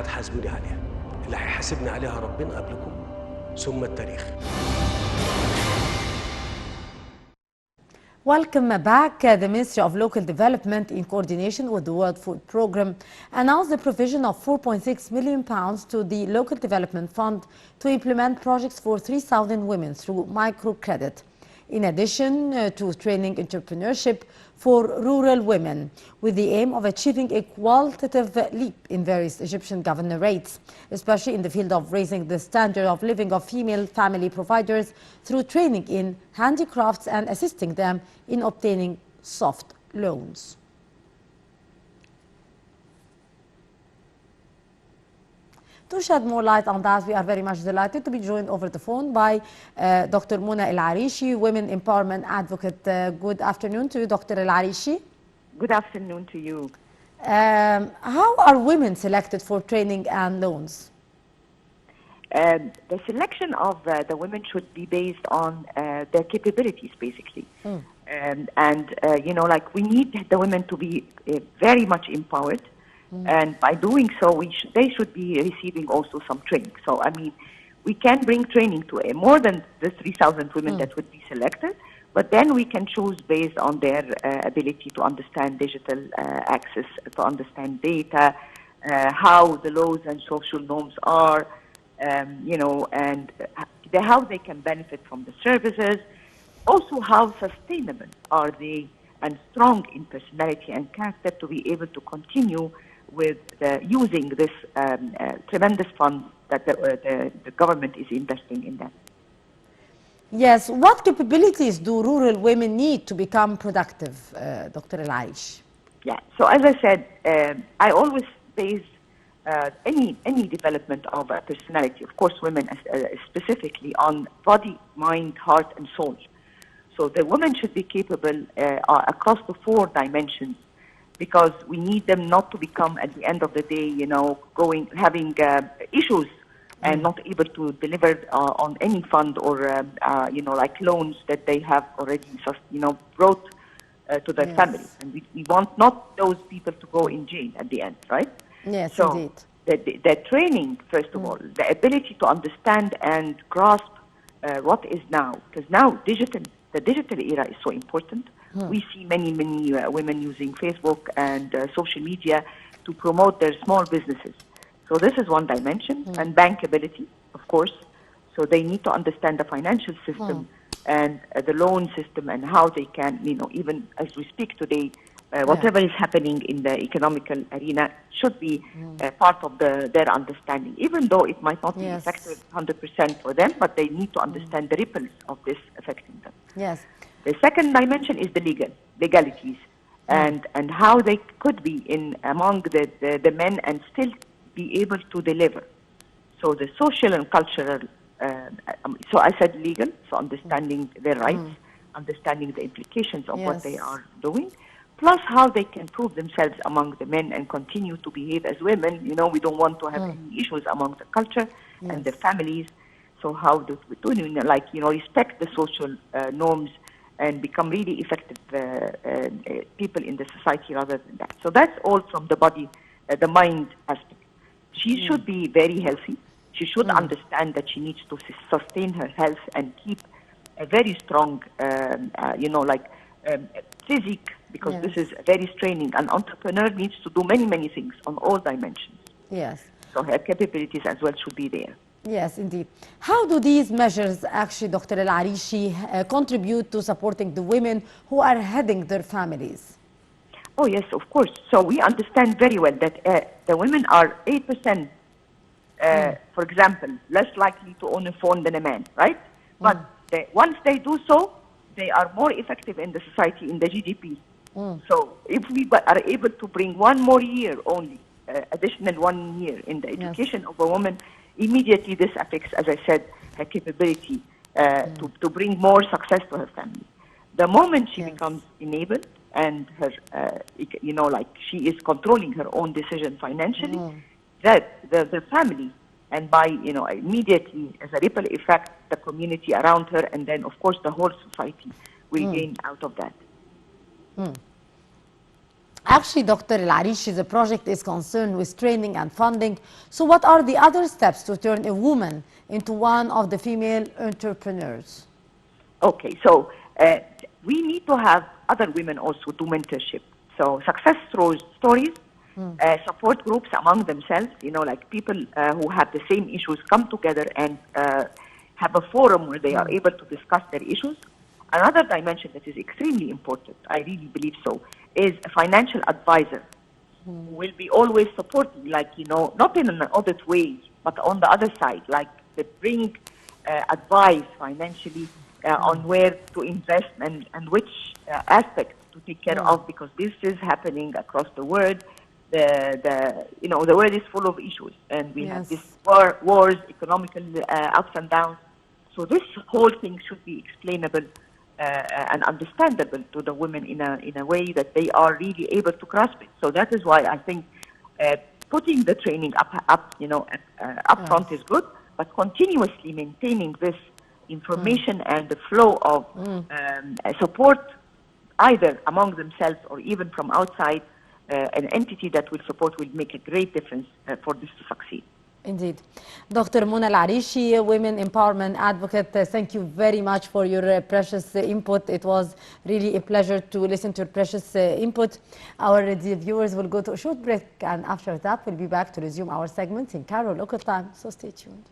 هتحاسبوني عليها. اللي هيحاسبني عليها ربنا قبلكم ثم التاريخ. Welcome back. The Ministry of Local Development, in coordination with the World Food Programme, announced the provision of £4.6 million to the Local Development Fund to implement projects for 3,000 women through microcredit. In addition to training entrepreneurship for rural women, with the aim of achieving a qualitative leap in various Egyptian governorates, especially in the field of raising the standard of living of female family providers through training in handicrafts and assisting them in obtaining soft loans. To shed more light on that, we are very much delighted to be joined over the phone by Dr. Muna El Arishy, Women Empowerment Advocate. Good afternoon to you, Dr. El Arishy. Good afternoon to you. How are women selected for training and loans? The selection of the women should be based on their capabilities, basically. Like we need the women to be very much empowered. And by doing so, they should be receiving also some training. So, I mean, we can bring training to more than the 3,000 women that would be selected, but then we can choose based on their ability to understand digital access, to understand data, how the laws and social norms are, and how they can benefit from the services. Also, how sustainable are they and strong in personality and character to be able to continue with using this tremendous fund that the government is investing in that. Yes, what capabilities do rural women need to become productive, Dr. El Aish? Yeah, so as I said, I always base any development of a personality, of course women specifically, on body, mind, heart, and soul. So the women should be capable across the 4 dimensions, because we need them not to become, at the end of the day, having issues and not able to deliver on any fund or, like loans that they have already, brought to their families. And we want not those people to go in jail at the end, right? Yes, so indeed. The training, first of all, the ability to understand and grasp what is now, because now the digital era is so important. We see many women using Facebook and social media to promote their small businesses. So this is one dimension, and bankability, of course. So they need to understand the financial system and the loan system and how they can, even as we speak today, whatever is happening in the economical arena should be part of their understanding, even though it might not be effective 100% for them, but they need to understand the ripples of this affecting them. Yes. The second dimension is the legalities and how they could be among the men and still be able to deliver. So the social and cultural, so I said legal, so understanding their rights, understanding the implications of what they are doing, plus how they can prove themselves among the men and continue to behave as women. We don't want to have any issues among the culture and the families. So how do we do, respect the social norms and become really effective people in the society rather than that. So that's all from the body, the mind aspect. She should be very healthy. She should understand that she needs to sustain her health and keep a very strong, physique, because this is very straining. An entrepreneur needs to do many things on all dimensions. Yes. So her capabilities as well should be there. Yes, indeed. How do these measures actually, Dr. El Arishy, contribute to supporting the women who are heading their families? Oh, yes, of course. So we understand very well that the women are 8%, for example, less likely to own a phone than a man, right? But once they do so, they are more effective in the society, in the GDP. So if we are able to bring one more year only, additional 1 year in the education of a woman, immediately this affects, as I said, her capability to bring more success to her family. The moment she becomes enabled and her, she is controlling her own decision financially, that the family, and by, immediately as a ripple effect, the community around her, and then, of course, the whole society will gain out of that. Actually, Dr. Arishy, the project is concerned with training and funding. So what are the other steps to turn a woman into one of the female entrepreneurs? Okay, so we need to have other women also do mentorship. So success stories, support groups among themselves, like people who have the same issues come together and have a forum where they are able to discuss their issues. Another dimension that is extremely important, I really believe so, is a financial advisor who will be always supporting, not in an audit way, but on the other side, like they bring advice financially on where to invest and which aspects to take care of, because this is happening across the world. The world is full of issues, and we have this wars, economical ups and downs. So this whole thing should be explainable and understandable to the women in a way that they are really able to grasp it. So that is why I think putting the training up front is good, but continuously maintaining this information and the flow of support, either among themselves or even from outside, an entity that will support will make a great difference for this to succeed. Indeed. Dr. Mona Arishy, Women Empowerment Advocate, thank you very much for your precious input. It was really a pleasure to listen to your precious input. Our viewers will go to a short break, and after that, we'll be back to resume our segments in Cairo local time, so stay tuned.